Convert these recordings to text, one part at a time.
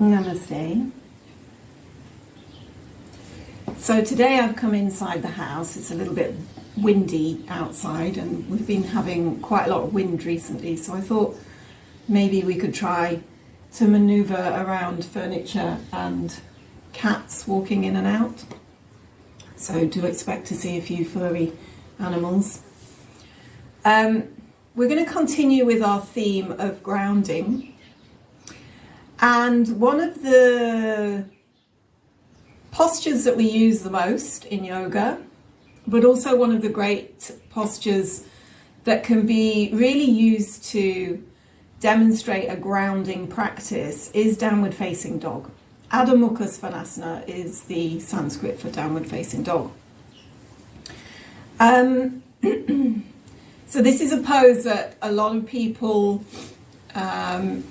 Namaste. So today I've come inside the house. It's a little bit windy outside and we've been having quite a lot of wind recently, so I thought maybe we could try to maneuver around furniture and cats walking in and out. So do expect to see a few furry animals. We're going to continue with our theme of grounding. And one of the postures that we use the most in yoga, but also one of the great postures that can be really used to demonstrate a grounding practice, is downward facing dog. Adho Mukha Svavasana is the Sanskrit for downward facing dog. So this is a pose that a lot of people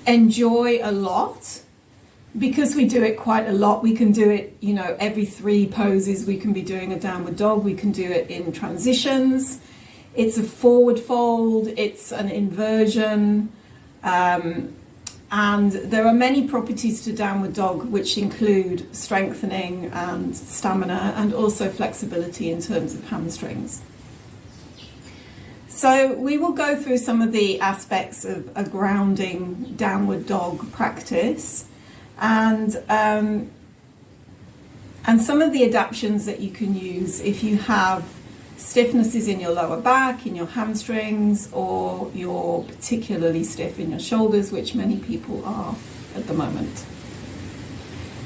enjoy a lot because we do it quite a lot. We can do it, every 3 poses we can be doing a downward dog. We can do it in transitions. It's a forward fold, it's an inversion, and there are many properties to downward dog which include strengthening and stamina and also flexibility in terms of hamstrings. So we will go through some of the aspects of a grounding downward dog practice and some of the adaptations that you can use if you have stiffnesses in your lower back, in your hamstrings, or you're particularly stiff in your shoulders, which many people are at the moment.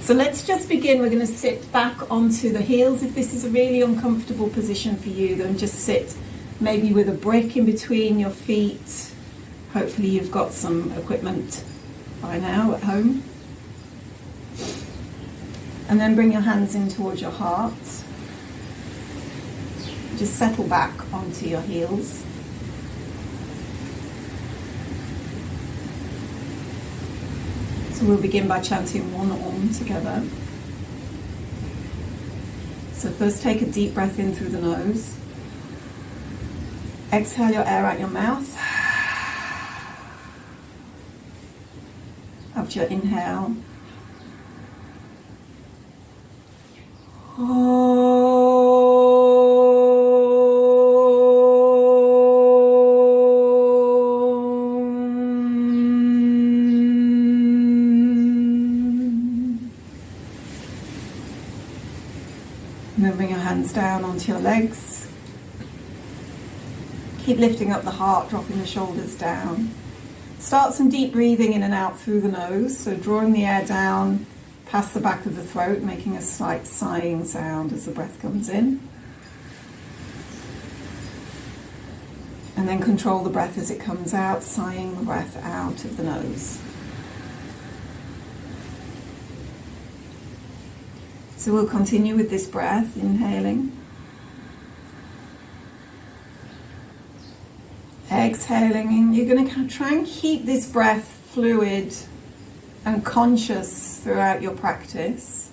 So let's just begin. We're going to sit back onto the heels. If this is a really uncomfortable position for you, then just sit maybe with a brick in between your feet. Hopefully you've got some equipment by now at home. And then bring your hands in towards your heart. Just settle back onto your heels. So we'll begin by chanting one Om together. So first take a deep breath in through the nose. Exhale your air out your mouth. After your inhale. And then bring your hands down onto your legs. Keep lifting up the heart, dropping the shoulders down. Start some deep breathing in and out through the nose, so drawing the air down past the back of the throat, making a slight sighing sound as the breath comes in. And then control the breath as it comes out, sighing the breath out of the nose. So we'll continue with this breath, inhaling. Exhaling, and you're going to try and keep this breath fluid and conscious throughout your practice.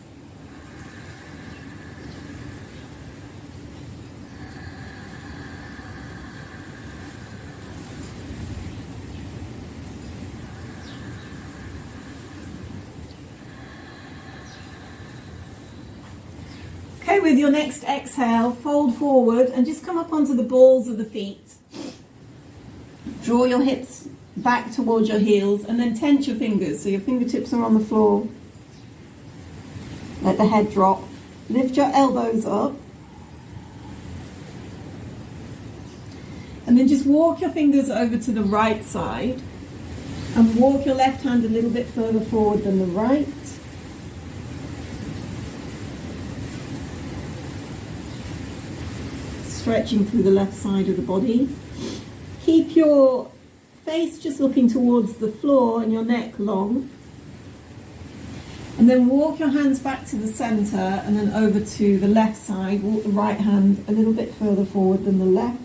Okay, with your next exhale, fold forward and just come up onto the balls of the feet. Draw your hips back towards your heels and then tense your fingers so your fingertips are on the floor. Let the head drop. Lift your elbows up. And then just walk your fingers over to the right side and walk your left hand a little bit further forward than the right. Stretching through the left side of the body. Keep your face just looking towards the floor and your neck long. And then walk your hands back to the center and then over to the left side. Walk the right hand a little bit further forward than the left.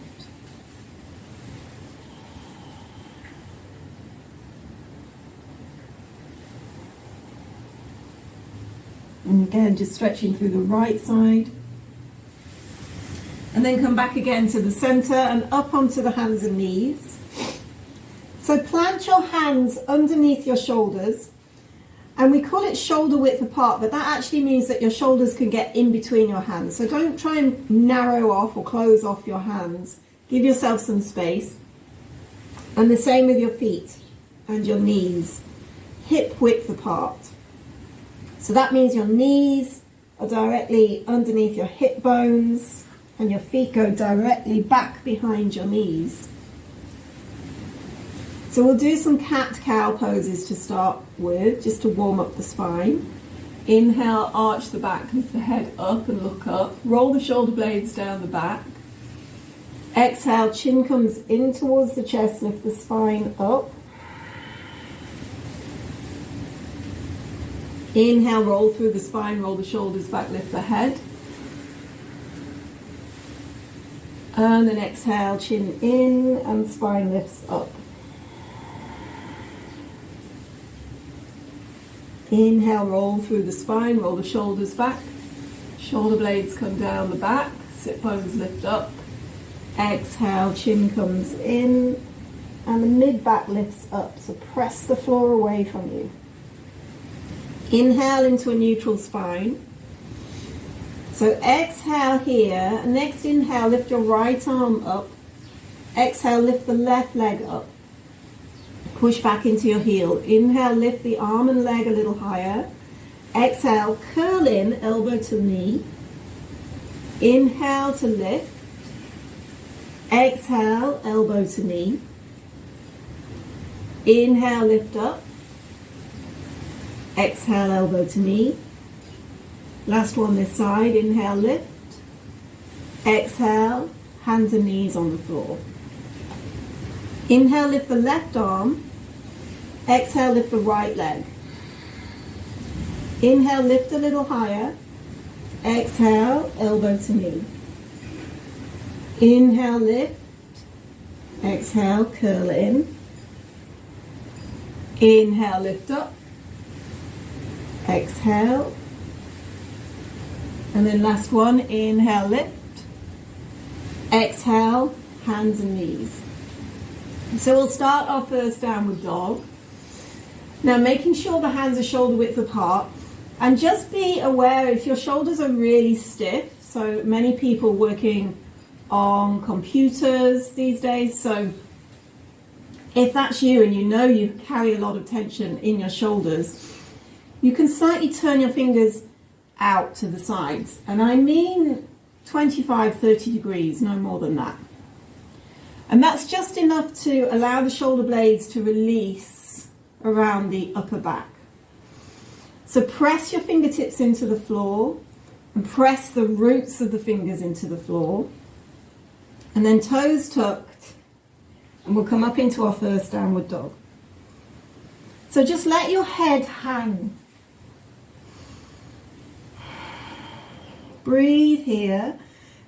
And again, just stretching through the right side. And then come back again to the center and up onto the hands and knees. So plant your hands underneath your shoulders And we call it shoulder width apart, but that actually means that your shoulders can get in between your hands. So don't try and narrow off or close off your hands. Give yourself some space. And the same with your feet and your knees. Hip width apart. So that means your knees are directly underneath your hip bones and your feet go directly back behind your knees. So we'll do some cat-cow poses to start with, just to warm up the spine. Inhale, arch the back, lift the head up and look up. Roll the shoulder blades down the back. Exhale, chin comes in towards the chest, lift the spine up. Inhale, roll through the spine, roll the shoulders back, lift the head. And then exhale, chin in and spine lifts up. Inhale, roll through the spine, roll the shoulders back. Shoulder blades come down the back, sit bones lift up. Exhale, chin comes in and the mid-back lifts up. So press the floor away from you. Inhale into a neutral spine. So exhale here. Next inhale, lift your right arm up. Exhale, lift the left leg up. Push back into your heel. Inhale, lift the arm and leg a little higher. Exhale, curl in, elbow to knee. Inhale to lift. Exhale, elbow to knee. Inhale, lift up. Exhale, elbow to knee. Last one this side. Inhale, lift. Exhale, hands and knees on the floor. Inhale, lift the left arm. Exhale, lift the right leg. Inhale, lift a little higher. Exhale, elbow to knee. Inhale, lift. Exhale, curl in. Inhale, lift up. Exhale. And then last one, inhale, lift. Exhale, hands and knees. So we'll start our first downward dog. Now making sure the hands are shoulder width apart, and just be aware if your shoulders are really stiff. So many people working on computers these days, so if that's you and you know you carry a lot of tension in your shoulders, you can slightly turn your fingers out to the sides, and I mean 25-30 degrees, no more than that. And that's just enough to allow the shoulder blades to release around the upper back. So press your fingertips into the floor and press the roots of the fingers into the floor. And then toes tucked, and we'll come up into our first downward dog. So just let your head hang. Breathe here.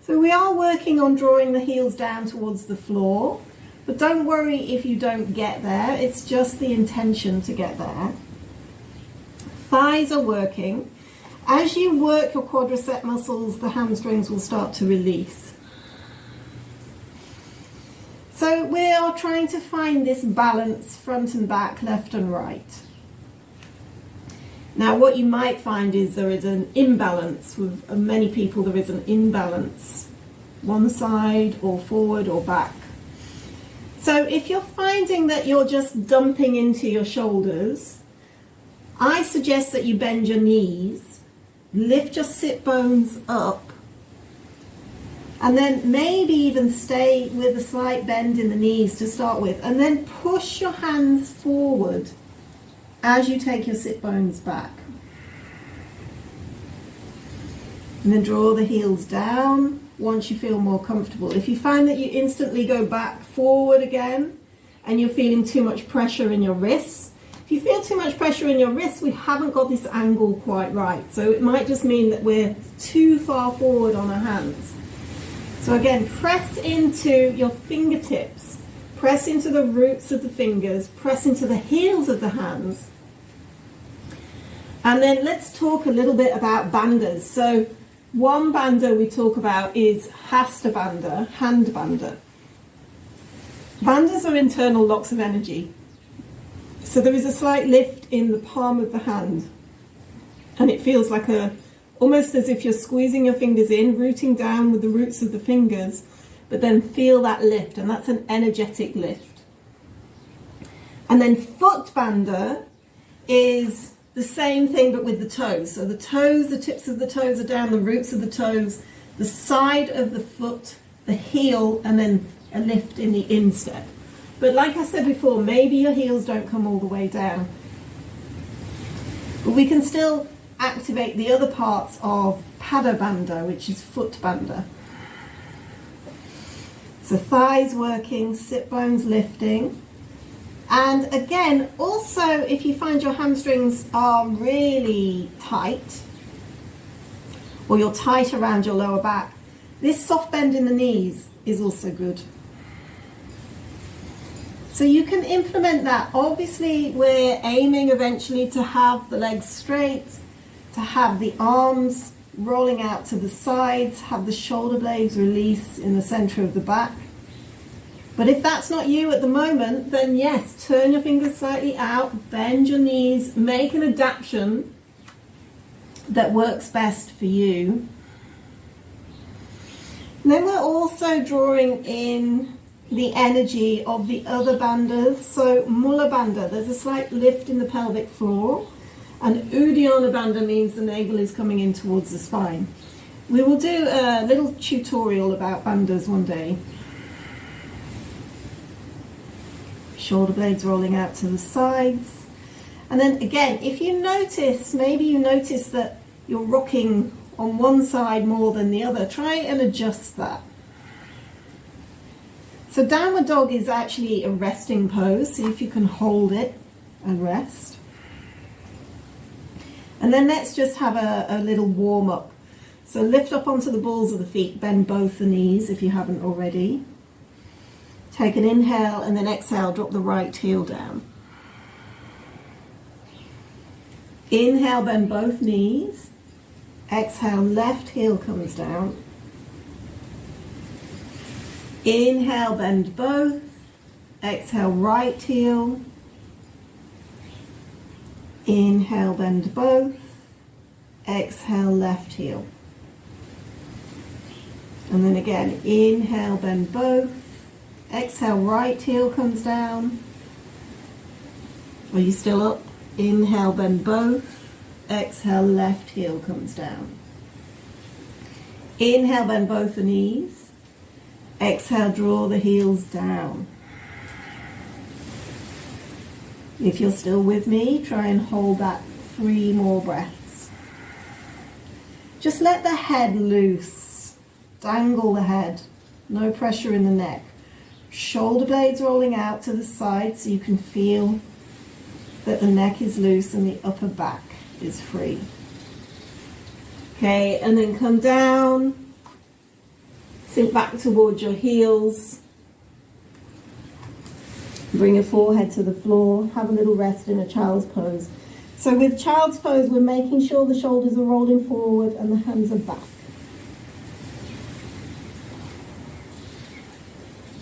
So we are working on drawing the heels down towards the floor, but don't worry if you don't get there. It's just the intention to get there. Thighs are working. As you work your quadricep muscles, the hamstrings will start to release. So we are trying to find this balance, front and back, left and right. Now what you might find is there is an imbalance. With many people there is an imbalance, one side or forward or back. So if you're finding that you're just dumping into your shoulders, I suggest that you bend your knees, lift your sit bones up, and then maybe even stay with a slight bend in the knees to start with, and then push your hands forward as you take your sit bones back. And then draw the heels down once you feel more comfortable. If you find that you instantly go back forward again and you're feeling too much pressure in your wrists, if you feel too much pressure in your wrists, we haven't got this angle quite right. So it might just mean that we're too far forward on our hands. So again, press into your fingertips, press into the roots of the fingers, press into the heels of the hands. And then let's talk a little bit about bandhas. So one bandha we talk about is hasta bandha, hand bandha. Bandhas are internal locks of energy. So there is a slight lift in the palm of the hand, and it feels like almost as if you're squeezing your fingers in, rooting down with the roots of the fingers, but then feel that lift, and that's an energetic lift. And then foot bandha is the same thing but with the toes. So the toes, the tips of the toes are down, the roots of the toes, the side of the foot, the heel, and then a lift in the instep. But like I said before, maybe your heels don't come all the way down. But we can still activate the other parts of Pada Bandha, which is foot bandha. So thighs working, sit bones lifting. And again, also if you find your hamstrings are really tight, or you're tight around your lower back, this soft bend in the knees is also good. So you can implement that. Obviously, we're aiming eventually to have the legs straight, to have the arms rolling out to the sides, have the shoulder blades release in the center of the back. But if that's not you at the moment, then yes, turn your fingers slightly out, bend your knees, make an adaptation that works best for you. And then we're also drawing in the energy of the other bandhas. So Mula Bandha, there's a slight lift in the pelvic floor, and Uddiyana Bandha means the navel is coming in towards the spine. We will do a little tutorial about bandhas one day. Shoulder blades rolling out to the sides. And then again, if you notice, maybe you notice that you're rocking on one side more than the other, try and adjust that. So downward dog is actually a resting pose. See if you can hold it and rest. And then let's just have a little warm up. So lift up onto the balls of the feet, bend both the knees if you haven't already. Take an inhale and then exhale, drop the right heel down. Inhale, bend both knees. Exhale, left heel comes down. Inhale, bend both. Exhale, right heel. Inhale, bend both. Exhale, left heel. And then again, inhale, bend both. Exhale, right heel comes down. Are you still up? Inhale, bend both. Exhale, left heel comes down. Inhale, bend both the knees. Exhale, draw the heels down. If you're still with me, try and hold that 3 more breaths. Just let the head loose. Dangle the head. No pressure in the neck. Shoulder blades rolling out to the side so you can feel that the neck is loose and the upper back is free. Okay, and then come down. Sink back towards your heels. Bring your forehead to the floor. Have a little rest in a child's pose. So with child's pose, we're making sure the shoulders are rolling forward and the hands are back.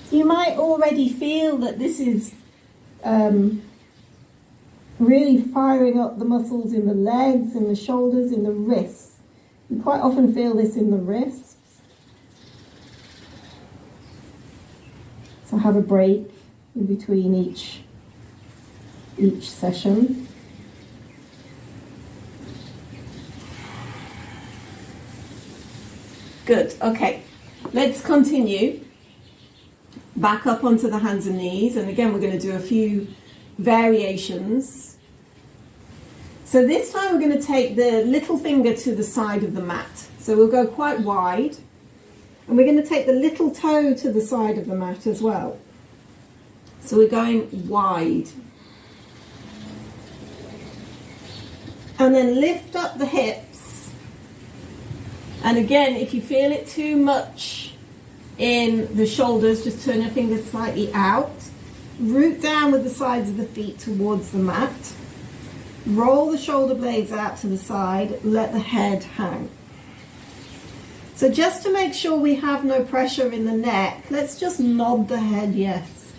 So you might already feel that this is really firing up the muscles in the legs, in the shoulders, in the wrists. You quite often feel this in the wrists. So have a break in between each session. Good, okay. Let's continue. Back up onto the hands and knees, and again we're going to do a few variations. So this time we're going to take the little finger to the side of the mat. So we'll go quite wide, and we're going to take the little toe to the side of the mat as well. So we're going wide. And then lift up the hips. And again, if you feel it too much in the shoulders, just turn your fingers slightly out. Root down with the sides of the feet towards the mat. Roll the shoulder blades out to the side. Let the head hang. So just to make sure we have no pressure in the neck, let's just nod the head yes.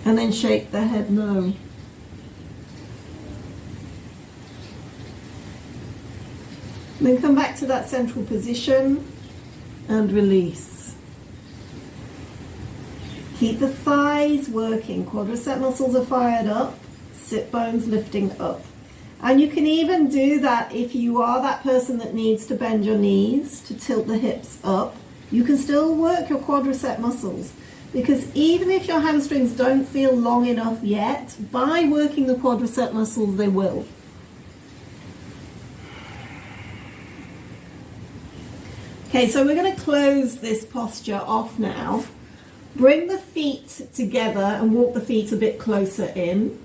And then shake the head no. And then come back to that central position and release. Keep the thighs working. Quadricep muscles are fired up. Sit bones lifting up. And you can even do that if you are that person that needs to bend your knees to tilt the hips up. You can still work your quadricep muscles, because even if your hamstrings don't feel long enough yet, by working the quadricep muscles they will. Okay, so we're going to close this posture off now. Bring the feet together and walk the feet a bit closer in.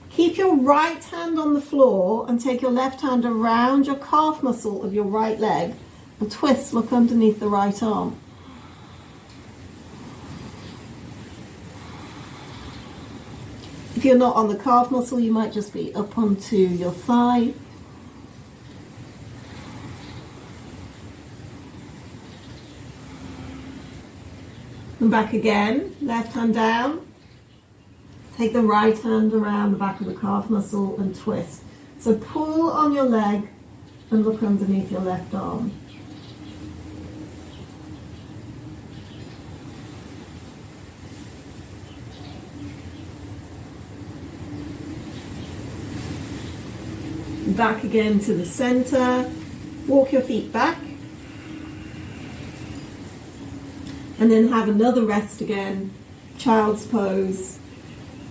Keep your right hand on the floor and take your left hand around your calf muscle of your right leg and twist, look underneath the right arm. If you're not on the calf muscle, you might just be up onto your thigh. And back again, left hand down. Take the right hand around the back of the calf muscle and twist. So pull on your leg and look underneath your left arm. Back again to the center. Walk your feet back. And then have another rest again. Child's pose.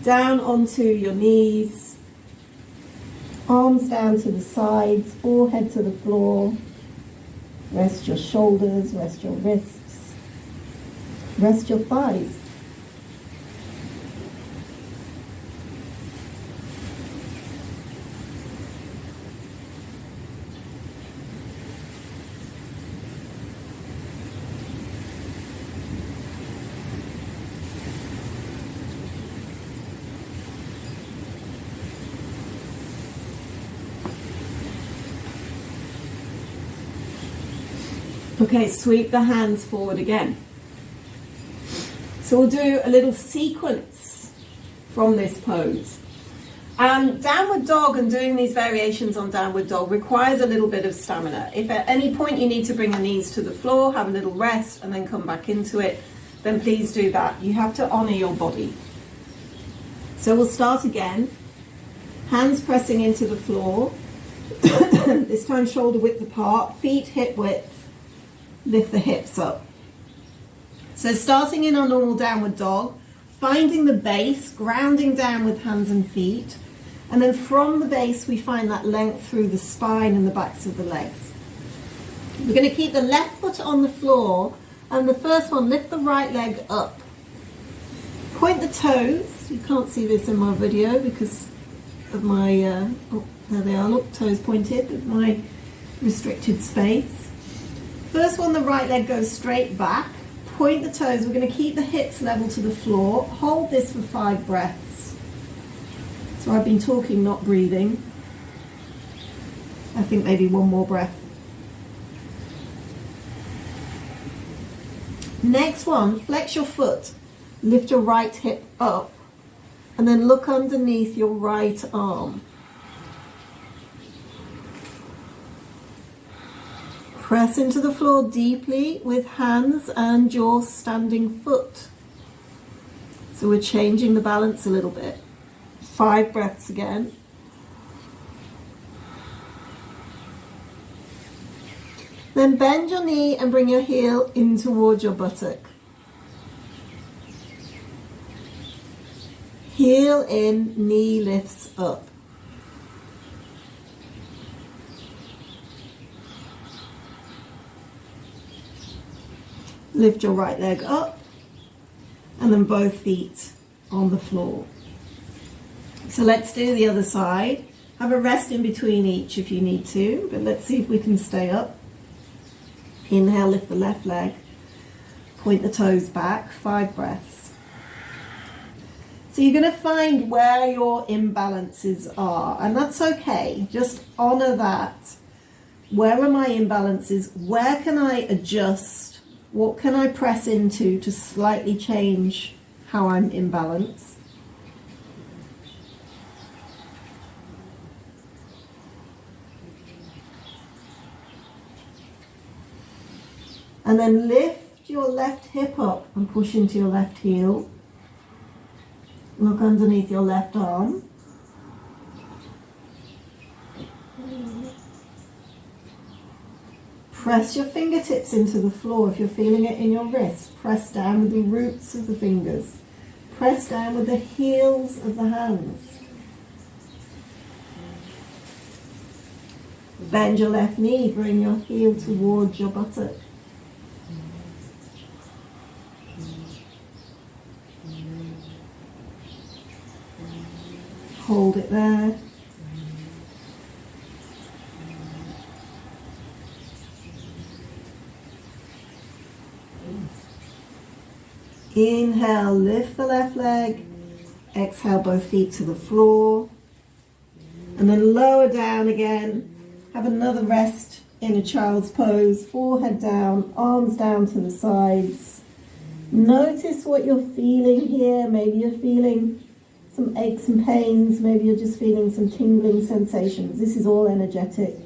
Down onto your knees, arms down to the sides, forehead to the floor. Rest your shoulders, rest your wrists, rest your thighs. Okay, sweep the hands forward again. So we'll do a little sequence from this pose. Downward dog and doing these variations on downward dog requires a little bit of stamina. If at any point you need to bring the knees to the floor, have a little rest and then come back into it, then please do that. You have to honor your body. So we'll start again. Hands pressing into the floor. This time shoulder width apart, feet hip width. Lift the hips up. So starting in our normal downward dog, finding the base, grounding down with hands and feet, and then from the base we find that length through the spine and the backs of the legs. We're going to keep the left foot on the floor, and the first one, lift the right leg up. Point the toes. You can't see this in my video because of my, oh, there they are, look, toes pointed with my restricted space. First one, the right leg goes straight back. Point the toes. We're going to keep the hips level to the floor. Hold this for 5 breaths. So I've been talking, not breathing. I think maybe one more breath. Next one, flex your foot. Lift your right hip up. And then look underneath your right arm. Press into the floor deeply with hands and your standing foot. So we're changing the balance a little bit. 5 breaths again. Then bend your knee and bring your heel in towards your buttock. Heel in, knee lifts up. Lift your right leg up and then both feet on the floor. So let's do the other side. Have a rest in between each if you need to, but let's see if we can stay up. Inhale, lift the left leg. Point the toes back, 5 breaths. So you're going to find where your imbalances are, and that's okay. Just honor that. Where are my imbalances? Where can I adjust? What can I press into to slightly change how I'm imbalanced? And then lift your left hip up and push into your left heel. Look underneath your left arm. Press your fingertips into the floor if you're feeling it in your wrist. Press down with the roots of the fingers. Press down with the heels of the hands. Bend your left knee, bring your heel towards your buttock. Hold it there. Inhale, lift the left leg. Exhale, both feet to the floor. And then lower down again. Have another rest in a child's pose. Forehead down, arms down to the sides. Notice what you're feeling here. Maybe you're feeling some aches and pains. Maybe you're just feeling some tingling sensations. This is all energetic.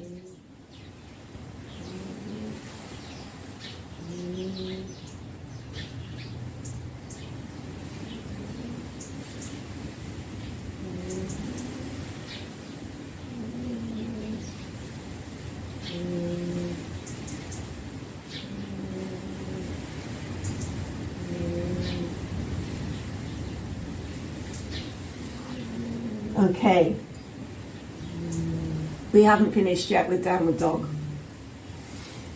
Okay, we haven't finished yet with downward dog.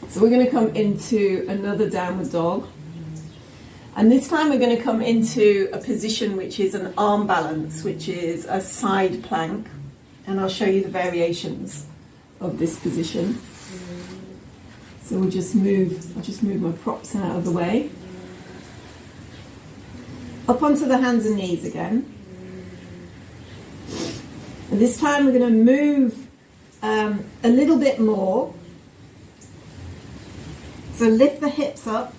So we're going to come into another downward dog. And this time we're going to come into a position which is an arm balance, which is a side plank. And I'll show you the variations of this position. So I'll just move my props out of the way. Up onto the hands and knees again. And this time we're going to move a little bit more. So lift the hips up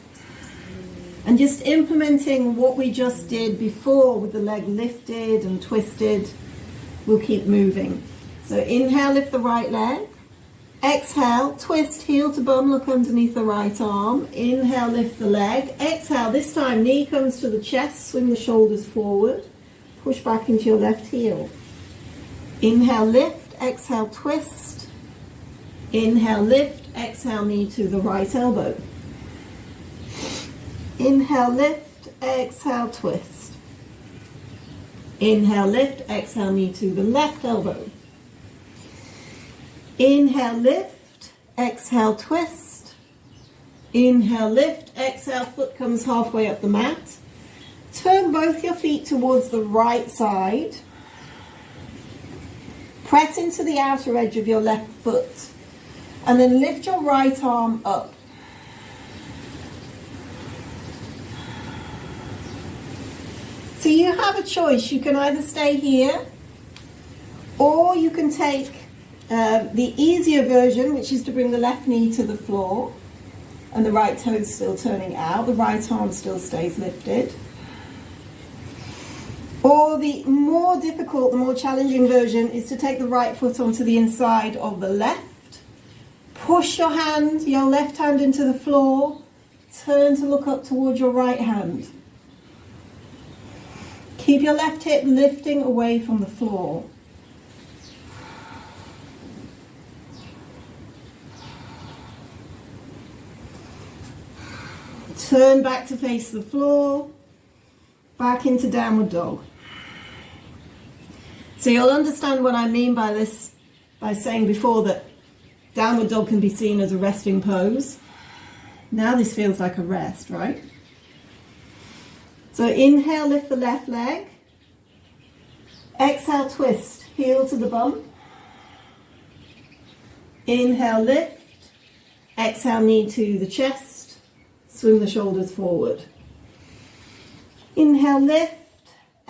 and just implementing what we just did before with the leg lifted and twisted. We'll keep moving. So inhale, lift the right leg. Exhale, twist heel to bum, look underneath the right arm. Inhale, lift the leg. Exhale, this time knee comes to the chest, swing the shoulders forward. Push back into your left heel. Inhale, lift, exhale, twist. Inhale, lift, exhale, knee to the right elbow. Inhale, lift, exhale, twist. Inhale, lift, exhale, knee to the left elbow. Inhale, lift, exhale, twist. Inhale, lift, exhale, foot comes halfway up the mat. Turn both your feet towards the right side. Press into the outer edge of your left foot and then lift your right arm up. So you have a choice. You can either stay here or you can take the easier version, which is to bring the left knee to the floor and the right toe is still turning out. The right arm still stays lifted. Or the more difficult, the more challenging version is to take the right foot onto the inside of the left. Push your left hand into the floor. Turn to look up towards your right hand. Keep your left hip lifting away from the floor. Turn back to face the floor. Back into downward dog. So you'll understand what I mean by this, by saying before that downward dog can be seen as a resting pose. Now this feels like a rest, right? So inhale, lift the left leg. Exhale, twist, heel to the bum. Inhale, lift. Exhale, knee to the chest. Swing the shoulders forward. Inhale, lift.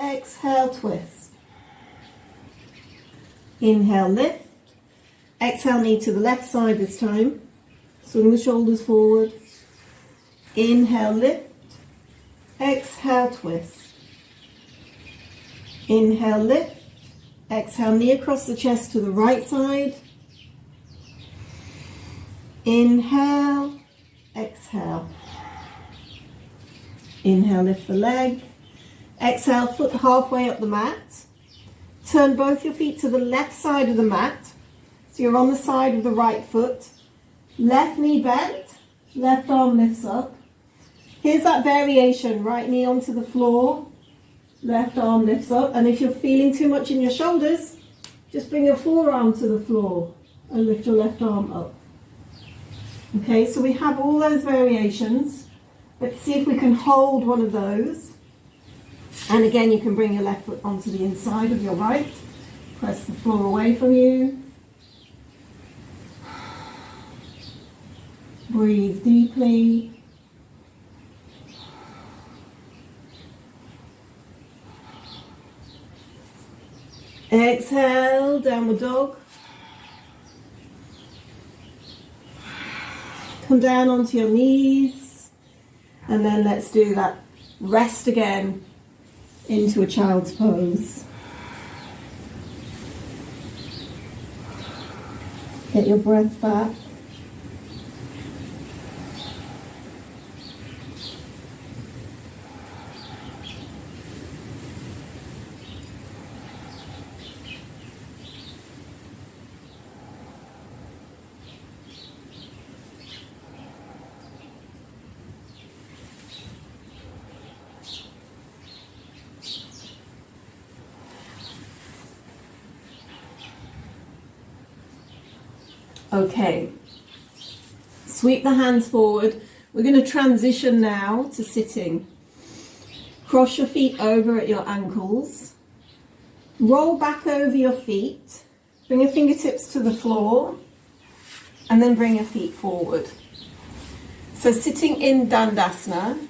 Exhale, twist. Inhale, lift. Exhale, knee to the left side this time. Swing the shoulders forward. Inhale, lift. Exhale, twist. Inhale, lift. Exhale, knee across the chest to the right side. Inhale. exhale. Inhale, lift the leg. Exhale, foot halfway up the mat. Turn both your feet to the left side of the mat. So you're on the side of the right foot. Left knee bent, left arm lifts up. Here's that variation, right knee onto the floor, left arm lifts up. And if you're feeling too much in your shoulders, just bring your forearm to the floor and lift your left arm up. Okay, so we have all those variations. Let's see if we can hold one of those. And again, you can bring your left foot onto the inside of your right. Press the floor away from you. Breathe deeply. Exhale, downward dog. Come down onto your knees. And then let's do that rest again into a child's pose. Get your breath back. Okay, sweep the hands forward. We're going to transition now to sitting. Cross your feet over at your ankles. Roll back over your feet. Bring your fingertips to the floor. And then bring your feet forward. So sitting in Dandasana.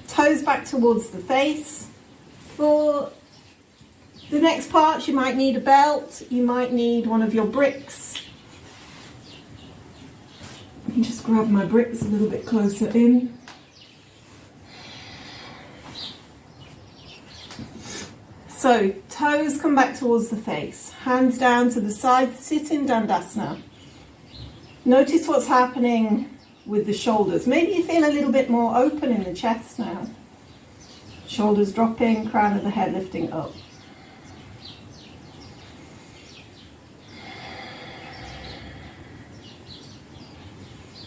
Toes back towards the face. For the next part, you might need a belt, you might need one of your bricks. Let me just grab my bricks a little bit closer in. So, toes come back towards the face, hands down to the side, sit in Dandasana. Notice what's happening with the shoulders. Maybe you feel a little bit more open in the chest now. Shoulders dropping, crown of the head lifting up.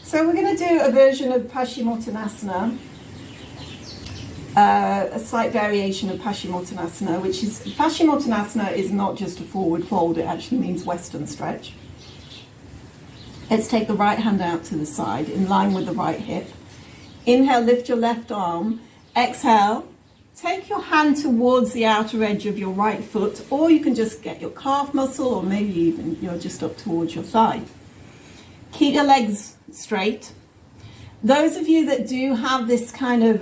So we're going to do a version of Paschimottanasana, a slight variation of Paschimottanasana, which is, Paschimottanasana is not just a forward fold, it actually means Western stretch. Let's take the right hand out to the side, in line with the right hip. Inhale, lift your left arm. Exhale, take your hand towards the outer edge of your right foot, or you can just get your calf muscle, or maybe even you're just up towards your thigh. Keep your legs straight. Those of you that do have this kind of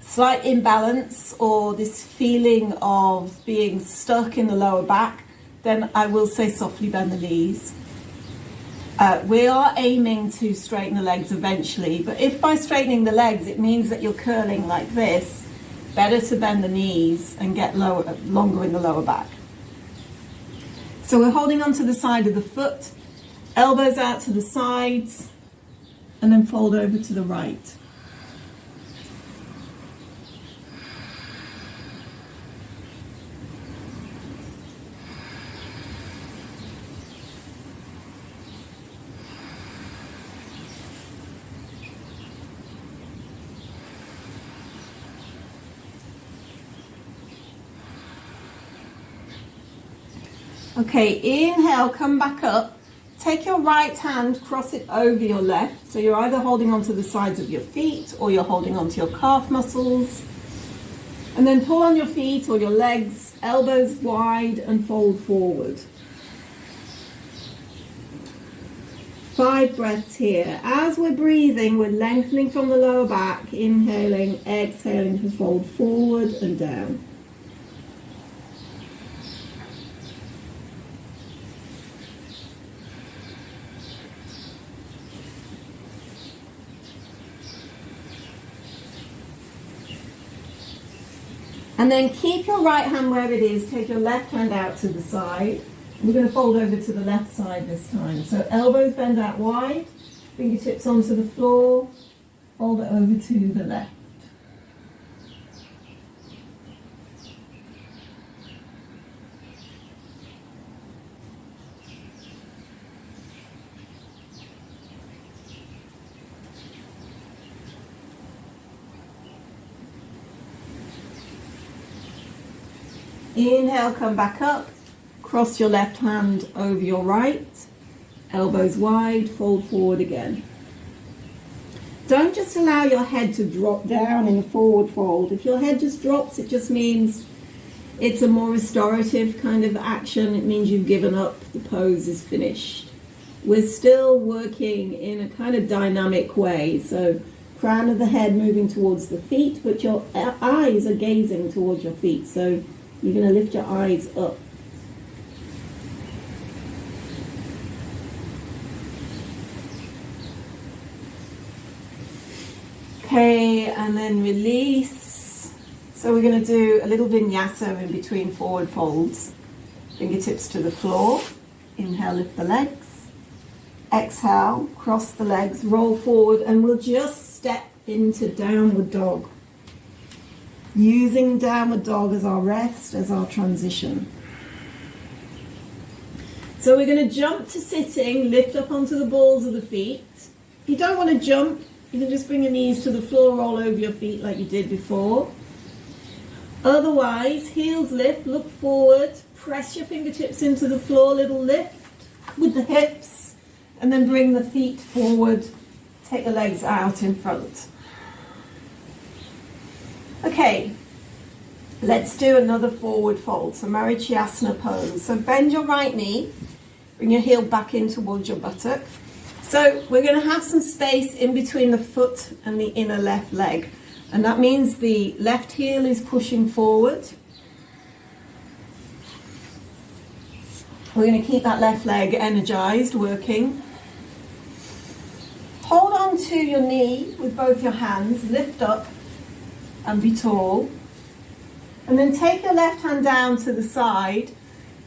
slight imbalance or this feeling of being stuck in the lower back, then I will say softly bend the knees. We are aiming to straighten the legs eventually, but if by straightening the legs it means that you're curling like this, better to bend the knees and get longer in the lower back. So we're holding onto the side of the foot, elbows out to the sides, and then fold over to the right. Okay, inhale, come back up. Take your right hand, cross it over your left. So you're either holding onto the sides of your feet or you're holding onto your calf muscles. And then pull on your feet or your legs, elbows wide, and fold forward. 5 breaths here. As we're breathing, we're lengthening from the lower back, inhaling, exhaling to fold forward and down. And then keep your right hand where it is, take your left hand out to the side. We're going to fold over to the left side this time. So elbows bend out wide, Fingertips onto the floor, fold it over to the left. Inhale, come back up, cross your left hand over your right, elbows wide, fold forward again. Don't just allow your head to drop down in a forward fold. If your head just drops, it just means it's a more restorative kind of action. It means you've given up, the pose is finished. We're still working in a kind of dynamic way, so crown of the head moving towards the feet, but your eyes are gazing towards your feet, so you're going to lift your eyes up. Okay, and then release. So we're going to do a little vinyasa in between forward folds. Fingertips to the floor. Inhale, lift the legs. Exhale, cross the legs, roll forward, and we'll just step into downward dog. Using downward dog as our rest, as our transition. So we're going to jump to sitting, lift up onto the balls of the feet. If you don't want to jump, you can just bring your knees to the floor, roll over your feet like you did before. Otherwise, heels lift, look forward, press your fingertips into the floor, little lift with the hips, and then bring the feet forward, take the legs out in front. Okay, let's do another forward fold, so Marichyasana pose. So bend your right knee, bring your heel back in towards your buttock. So we're going to have some space in between the foot and the inner left leg. And that means the left heel is pushing forward. We're going to keep that left leg energized, working. Hold on to your knee with both your hands, lift up and be tall. And then take your left hand down to the side.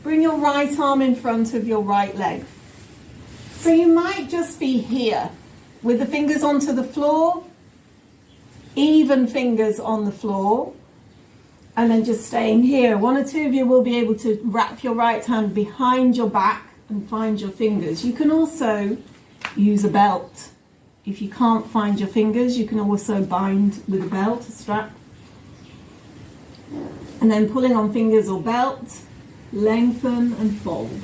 Bring your right arm in front of your right leg. So you might just be here with the fingers onto the floor, even fingers on the floor, and then just staying here. One or two of you will be able to wrap your right hand behind your back and find your fingers. You can also use a belt. If you can't find your fingers, you can also bind with a belt, a strap. And then pulling on fingers or belt, lengthen and fold.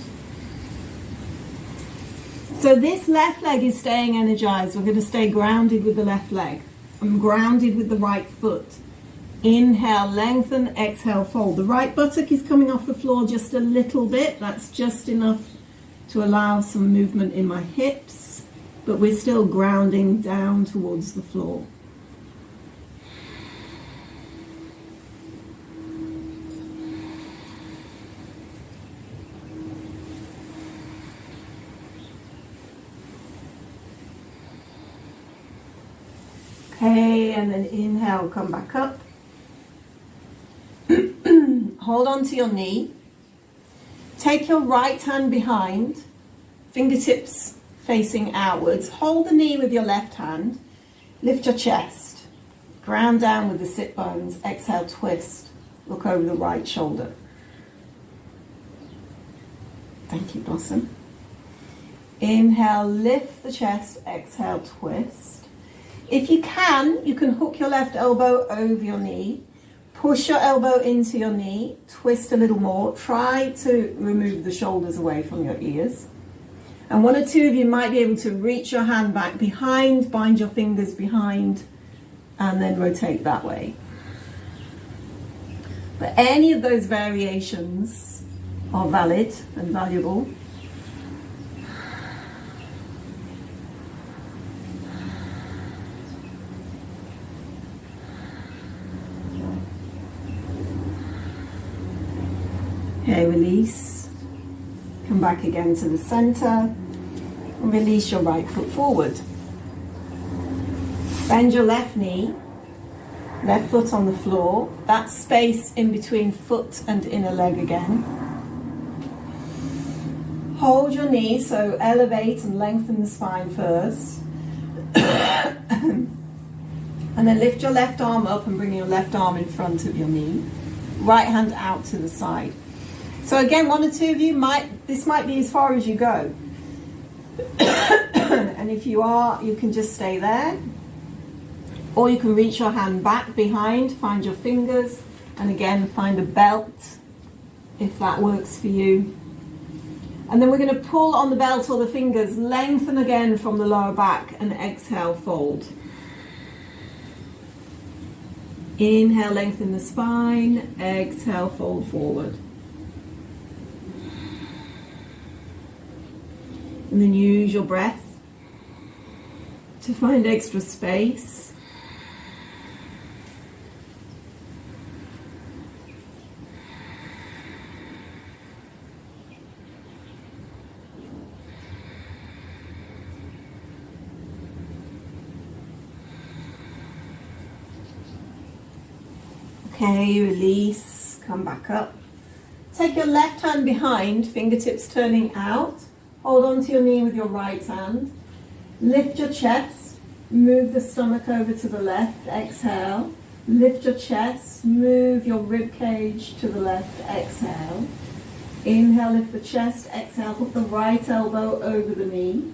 So this left leg is staying energized. We're going to stay grounded with the left leg. I'm grounded with the right foot. Inhale, lengthen, exhale, fold. The right buttock is coming off the floor just a little bit. That's just enough to allow some movement in my hips, but we're still grounding down towards the floor. Okay, and then inhale, come back up. Hold on to your knee. Take your right hand behind, fingertips facing outwards. Hold the knee with your left hand. Lift your chest. Ground down with the sit bones. Exhale, twist. Look over the right shoulder. Thank you, Blossom. Inhale, lift the chest. Exhale, twist. If you can hook your left elbow over your knee, push your elbow into your knee, twist a little more, try to remove the shoulders away from your ears. And one or two of you might be able to reach your hand back behind, bind your fingers behind, and then rotate that way. But any of those variations are valid and valuable. Okay, release. Come back again to the center. And release your right foot forward. Bend your left knee. Left foot on the floor. That space in between foot and inner leg again. Hold your knee, so elevate and lengthen the spine first. And then lift your left arm up and bring your left arm in front of your knee. Right hand out to the side. So again, one or two of you this might be as far as you go. And if you are, you can just stay there. Or you can reach your hand back behind, find your fingers, and again, find a belt, if that works for you. And then we're going to pull on the belt or the fingers, lengthen again from the lower back, and exhale, fold. Inhale, lengthen the spine, exhale, fold forward. And then use your breath to find extra space. Okay, release, come back up. Take your left hand behind, fingertips turning out. Hold on to your knee with your right hand. Lift your chest, move the stomach over to the left, exhale. Lift your chest, move your rib cage to the left, exhale. Inhale, lift the chest, exhale, put the right elbow over the knee.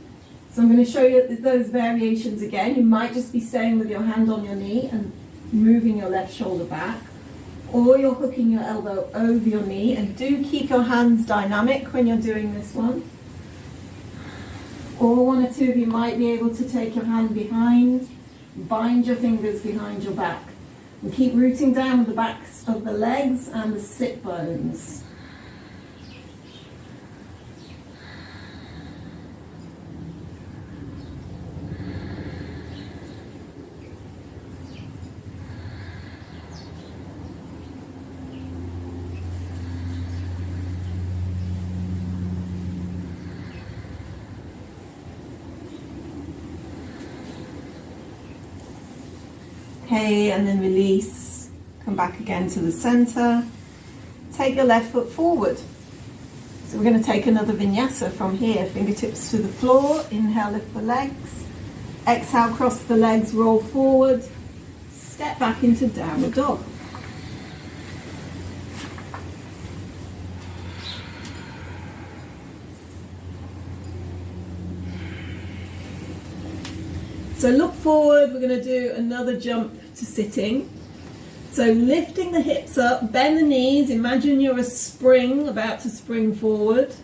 So I'm going to show you those variations again. You might just be staying with your hand on your knee and moving your left shoulder back. Or you're hooking your elbow over your knee, and do keep your hands dynamic when you're doing this one. Or one or two of you might be able to take your hand behind, bind your fingers behind your back, and keep rooting down with the backs of the legs and the sit bones. Okay, and then release. Come back again to the center. Take your left foot forward. So we're going to take another vinyasa from here. Fingertips to the floor. Inhale, lift the legs. Exhale, cross the legs, roll forward. Step back into downward dog. So look forward, we're going to do another jump to sitting. So lifting the hips up, bend the knees, imagine you're a spring about to spring forward.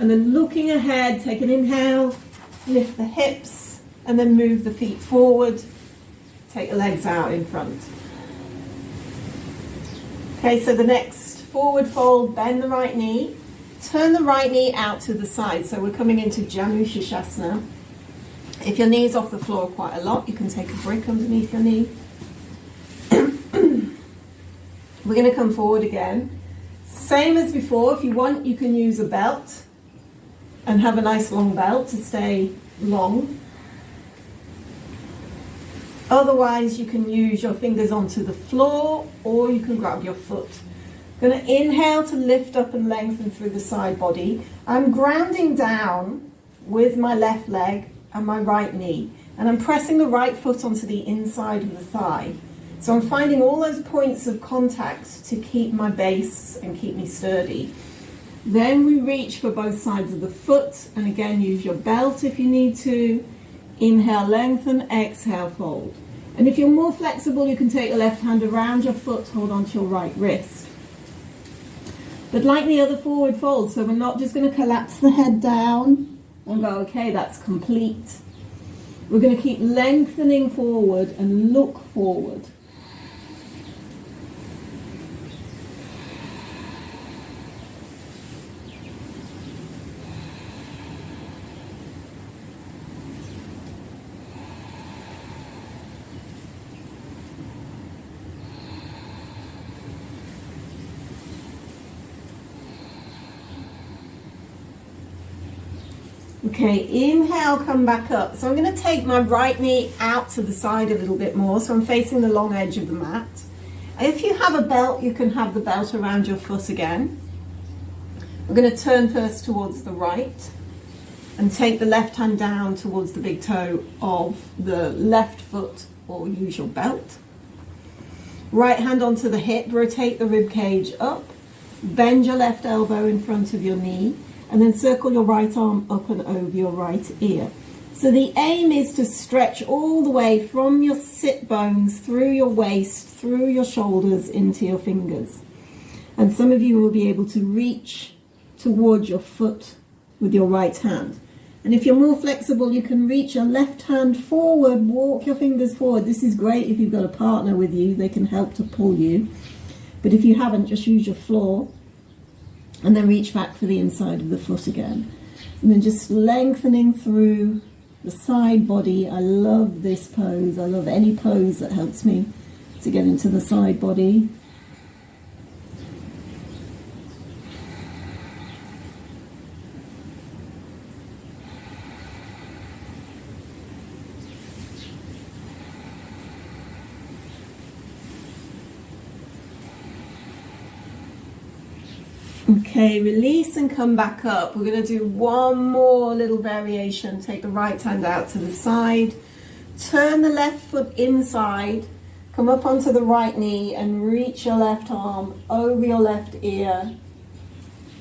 And then looking ahead, take an inhale, lift the hips, and then move the feet forward. Take the legs out in front. Okay, so the next forward fold, bend the right knee, turn the right knee out to the side. So we're coming into Janu Shirshasana. If your knee's off the floor quite a lot, you can take a brick underneath your knee. We're going to come forward again. Same as before, if you want, you can use a belt and have a nice long belt to stay long. Otherwise, you can use your fingers onto the floor, or you can grab your foot. I'm going to inhale to lift up and lengthen through the side body. I'm grounding down with my left leg and my right knee, and I'm pressing the right foot onto the inside of the thigh. So I'm finding all those points of contact to keep my base and keep me sturdy. Then we reach for both sides of the foot, and again use your belt if you need to. Inhale, lengthen, exhale, fold. And if you're more flexible, you can take your left hand around your foot, hold on to your right wrist. But like the other forward fold, so we're not just going to collapse the head down and go, okay, that's complete. We're going to keep lengthening forward and look forward. Okay, inhale, come back up. So I'm going to take my right knee out to the side a little bit more, so I'm facing the long edge of the mat. If you have a belt, you can have the belt around your foot again. We're going to turn first towards the right. And take the left hand down towards the big toe of the left foot, or use your belt. Right hand onto the hip, rotate the rib cage up, bend your left elbow in front of your knee, and then circle your right arm up and over your right ear. So the aim is to stretch all the way from your sit bones, through your waist, through your shoulders, into your fingers. And some of you will be able to reach towards your foot with your right hand. And if you're more flexible, you can reach your left hand forward, walk your fingers forward. This is great if you've got a partner with you, they can help to pull you. But if you haven't, just use your floor and then reach back for the inside of the foot again. And then just lengthening through the side body. I love this pose. I love any pose that helps me to get into the side body. Okay, release and come back up. We're going to do one more little variation. Take the right hand out to the side. Turn the left foot inside. Come up onto the right knee and reach your left arm over your left ear.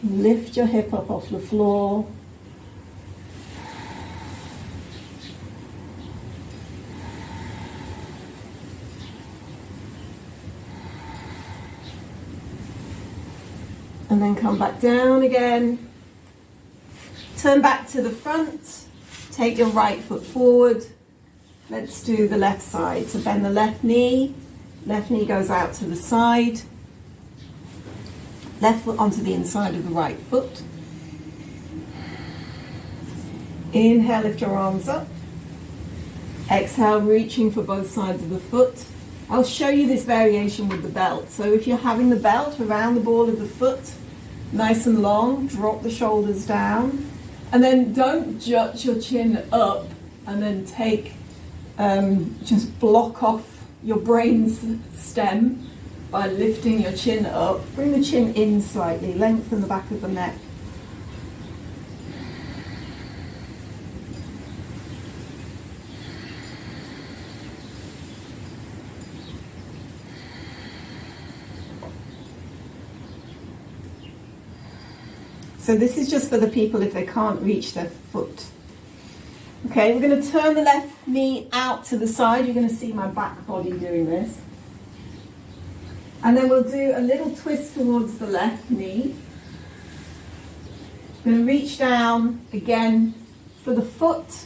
Lift your hip up off the floor. And then come back down again. Turn back to the front. Take your right foot forward. Let's do the left side. So bend the left knee. Left knee goes out to the side. Left foot onto the inside of the right foot. Inhale, lift your arms up. Exhale, reaching for both sides of the foot. I'll show you this variation with the belt. So if you're having the belt around the ball of the foot, nice and long, drop the shoulders down. And then don't jut your chin up and then take, just block off your brain's stem by lifting your chin up. Bring the chin in slightly, lengthen the back of the neck. So this is just for the people if they can't reach their foot. Okay, we're going to turn the left knee out to the side. You're going to see my back body doing this. And then we'll do a little twist towards the left knee. You're going to reach down again for the foot,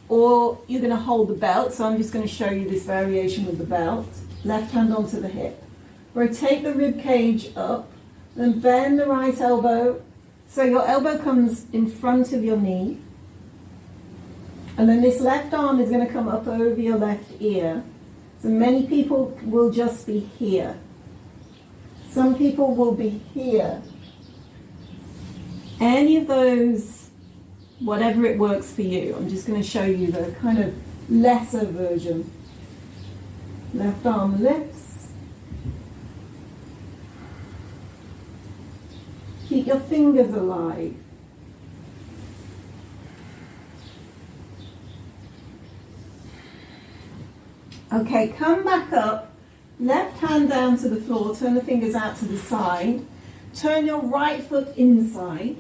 or you're going to hold the belt. So I'm just going to show you this variation with the belt. Left hand onto the hip. Rotate the rib cage up, then bend the right elbow. So your elbow comes in front of your knee. And then this left arm is going to come up over your left ear. So many people will just be here. Some people will be here. Any of those, whatever it works for you. I'm just going to show you the kind of lesser version. Left arm lifts. Keep your fingers alive. Okay, come back up. Left hand down to the floor. Turn the fingers out to the side. Turn your right foot inside.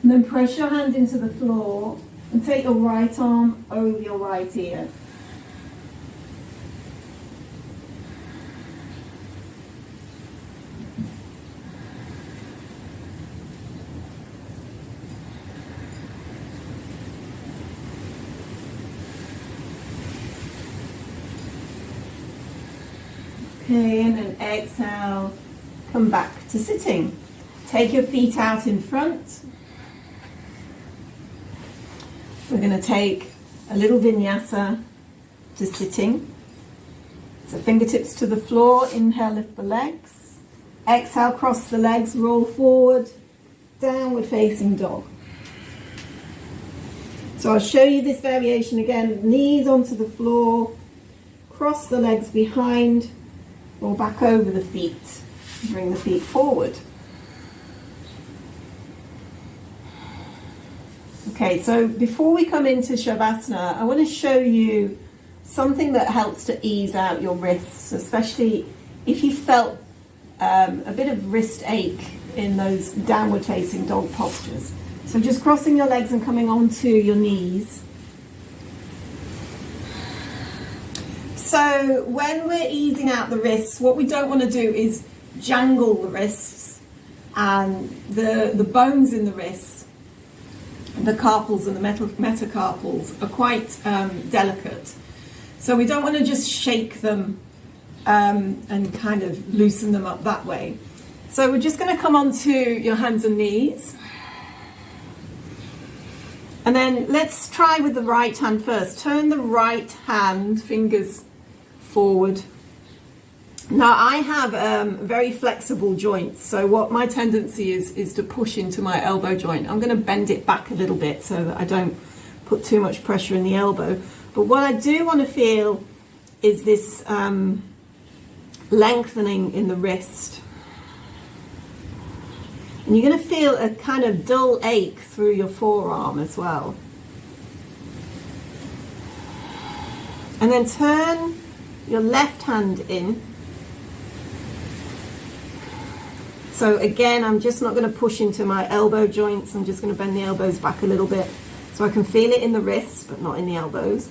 And then press your hand into the floor and take your right arm over your right ear. Okay, and then exhale, come back to sitting. Take your feet out in front. We're going to take a little vinyasa to sitting. So fingertips to the floor, inhale, lift the legs. Exhale, cross the legs, roll forward, downward facing dog. So I'll show you this variation again. Knees onto the floor, cross the legs behind, roll back over the feet, bring the feet forward. Okay, so before we come into Shavasana, I want to show you something that helps to ease out your wrists, especially if you felt a bit of wrist ache in those downward facing dog postures. So just crossing your legs and coming onto your knees. So when we're easing out the wrists, what we don't want to do is jangle the wrists and the bones in the wrists. The carpals and the metacarpals are quite delicate. So we don't want to just shake them and kind of loosen them up that way. So we're just going to come onto your hands and knees. And then let's try with the right hand first. Turn the right hand, fingers forward. Now I have very flexible joints, so what my tendency is to push into my elbow joint. I'm going to bend it back a little bit so that I don't put too much pressure in the elbow. But what I do want to feel is this lengthening in the wrist. And you're going to feel a kind of dull ache through your forearm as well. And then turn your left hand in. So again, I'm just not going to push into my elbow joints. I'm just going to bend the elbows back a little bit so I can feel it in the wrists, but not in the elbows.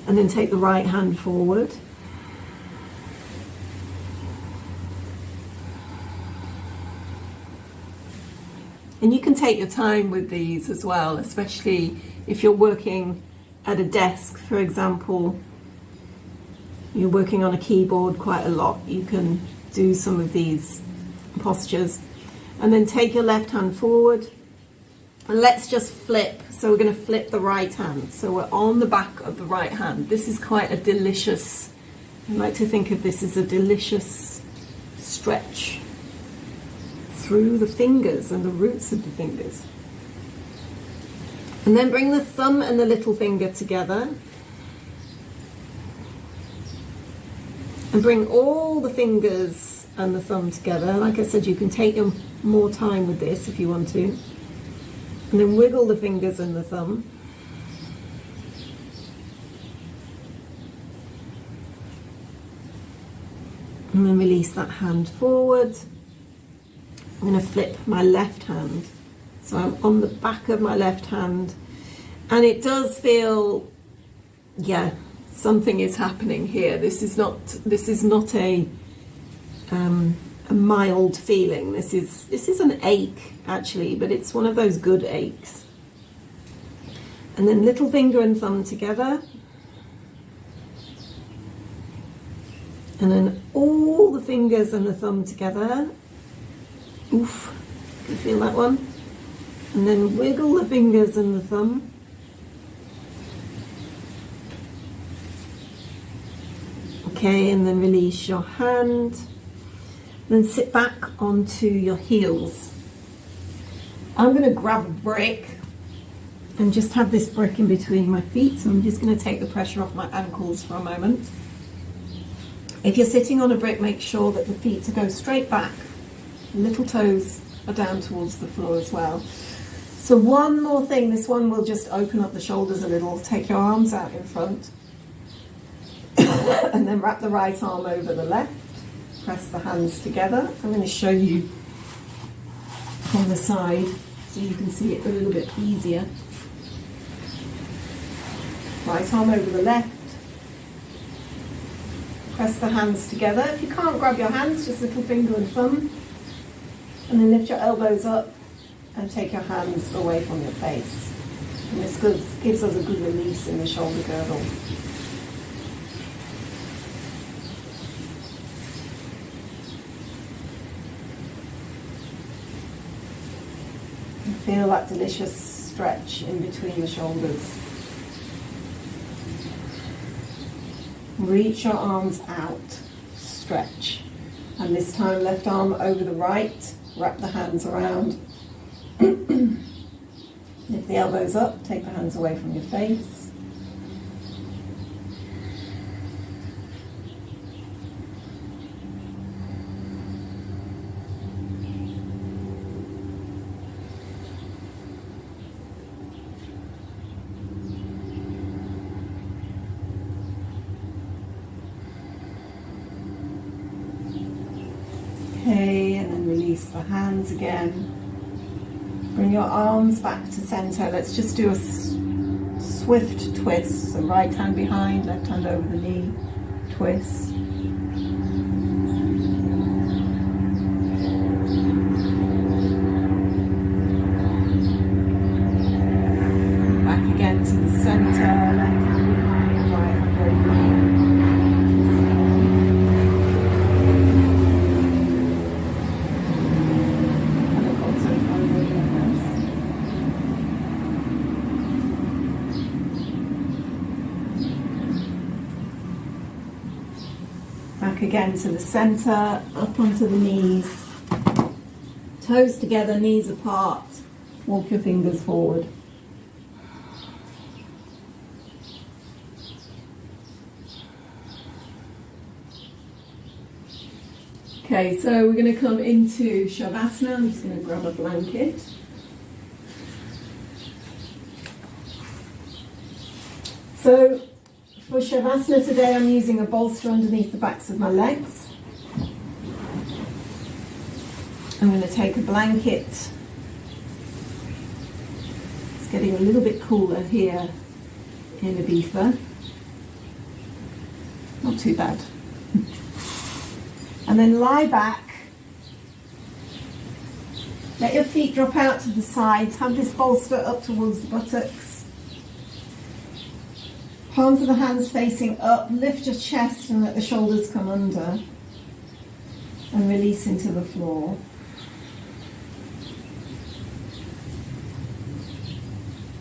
And then take the right hand forward. And you can take your time with these as well, especially if you're working at a desk, for example. You're working on a keyboard quite a lot. You can do some of these postures. And then take your left hand forward. And let's just flip. So we're going to flip the right hand. So we're on the back of the right hand. This is quite a delicious, I like to think of this as a delicious stretch through the fingers and the roots of the fingers. And then bring the thumb and the little finger together. And bring all the fingers and the thumb together. Like I said, you can take your more time with this if you want to. And then wiggle the fingers and the thumb. And then release that hand forward. I'm going to flip my left hand. So I'm on the back of my left hand. And it does feel, yeah, something is happening here. This is not a mild feeling. This is an ache actually, but it's one of those good aches. And then little finger and thumb together. And then all the fingers and the thumb together. Oof, you feel that one? And then wiggle the fingers and the thumb. Okay, and then release your hand. Then sit back onto your heels. I'm going to grab a brick and just have this brick in between my feet. So I'm just going to take the pressure off my ankles for a moment. If you're sitting on a brick, make sure that the feet go straight back. Little toes are down towards the floor as well. So one more thing, this one will just open up the shoulders a little. Take your arms out in front. And then wrap the right arm over the left. Press the hands together. I'm going to show you from the side so you can see it a little bit easier. Right arm over the left. Press the hands together. If you can't grab your hands, just little finger and thumb. And then lift your elbows up and take your hands away from your face. And this gives us a good release in the shoulder girdle. And feel that delicious stretch in between the shoulders. Reach your arms out, stretch. And this time left arm over the right, wrap the hands around. Lift the elbows up, take the hands away from your face. Okay, and then release the hands again. Bring your arms back to center. Let's just do a swift twist. So right hand behind, left hand over the knee. Twist. Back again to the center. Left hand behind, right hand over the knee. Back again to the center, up onto the knees, toes together, knees apart, walk your fingers forward. Okay, so we're going to come into Shavasana. I'm just going to grab a blanket. So for Shavasana today, I'm using a bolster underneath the backs of my legs. I'm going to take a blanket. It's getting a little bit cooler here in Ibiza. Not too bad. And then lie back. Let your feet drop out to the sides. Have this bolster up towards the buttocks. Palms of the hands facing up. Lift your chest and let the shoulders come under. And release into the floor.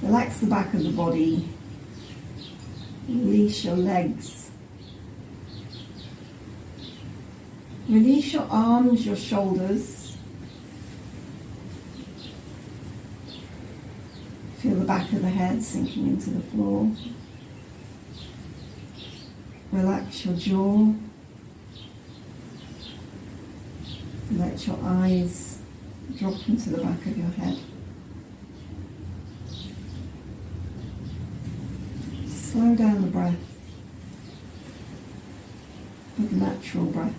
Relax the back of the body. Release your legs. Release your arms, your shoulders. Feel the back of the head sinking into the floor. Relax your jaw. Let your eyes drop into the back of your head. Slow down the breath with natural breath.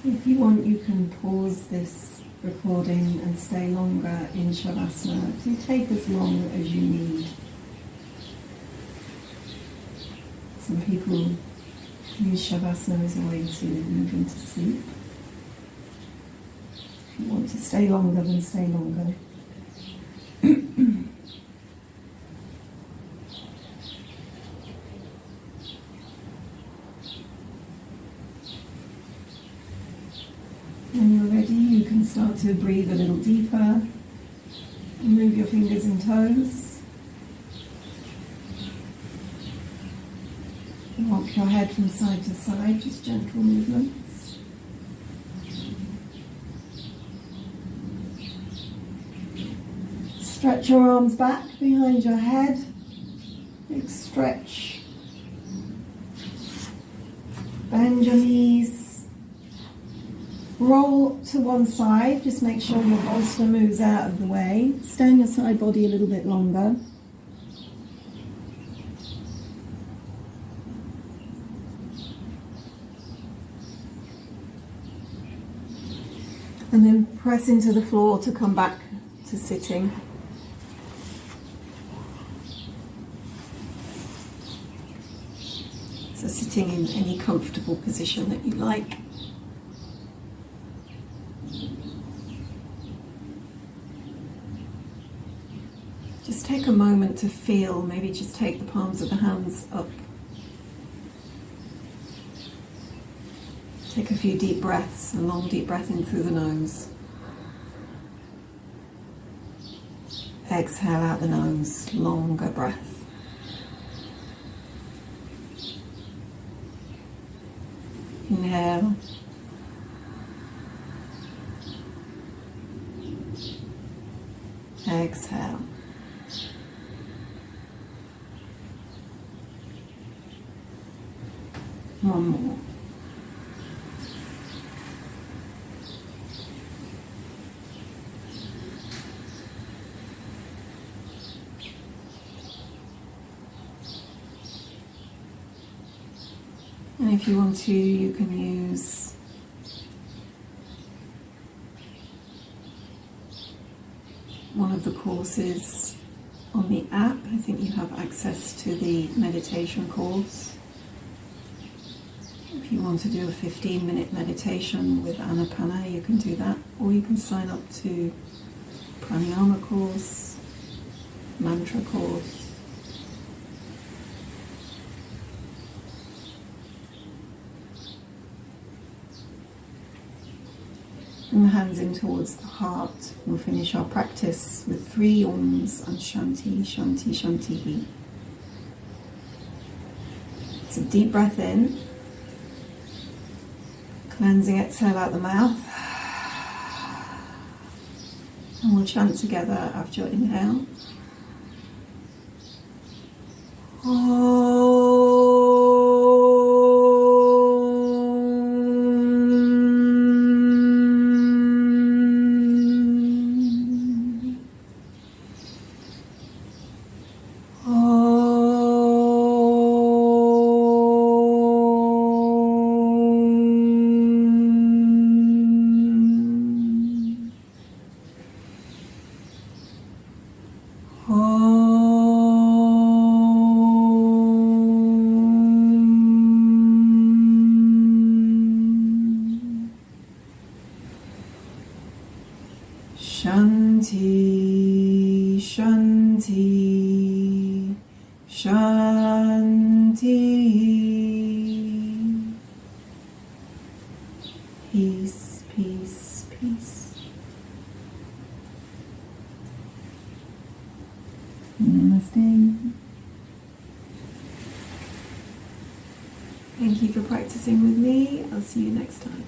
If you want, you can pause this recording and stay longer in Shavasana. Do take as long as you need. Some people use Shavasana as a way to move into sleep. If you want to stay longer, then stay longer. When you're ready, you can start to breathe a little deeper and move your fingers and toes. Rock your head from side to side, just gentle movements. Stretch your arms back behind your head. Big stretch. Bend your knees. Roll to one side, just make sure your bolster moves out of the way. Stay on your side body a little bit longer. And then press into the floor to come back to sitting. So sitting in any comfortable position that you like. Just take a moment to feel, maybe just take the palms of the hands up. Take a few deep breaths, a long deep breath in through the nose. Exhale out the nose, longer breath. Inhale. Exhale. One more. And if you want to, you can use one of the courses on the app. I think you have access to the meditation course. If you want to do a 15-minute meditation with Anapana, you can do that. Or you can sign up to pranayama course, mantra course. And the hands in towards the heart. We'll finish our practice with 3 Oms and Shanti, Shanti, Shanti. So deep breath in. Cleansing exhale out the mouth. And we'll chant together after your inhale. Shanti, Shanti, Shanti. Peace, peace, peace. Namaste. Thank you for practicing with me. I'll see you next time.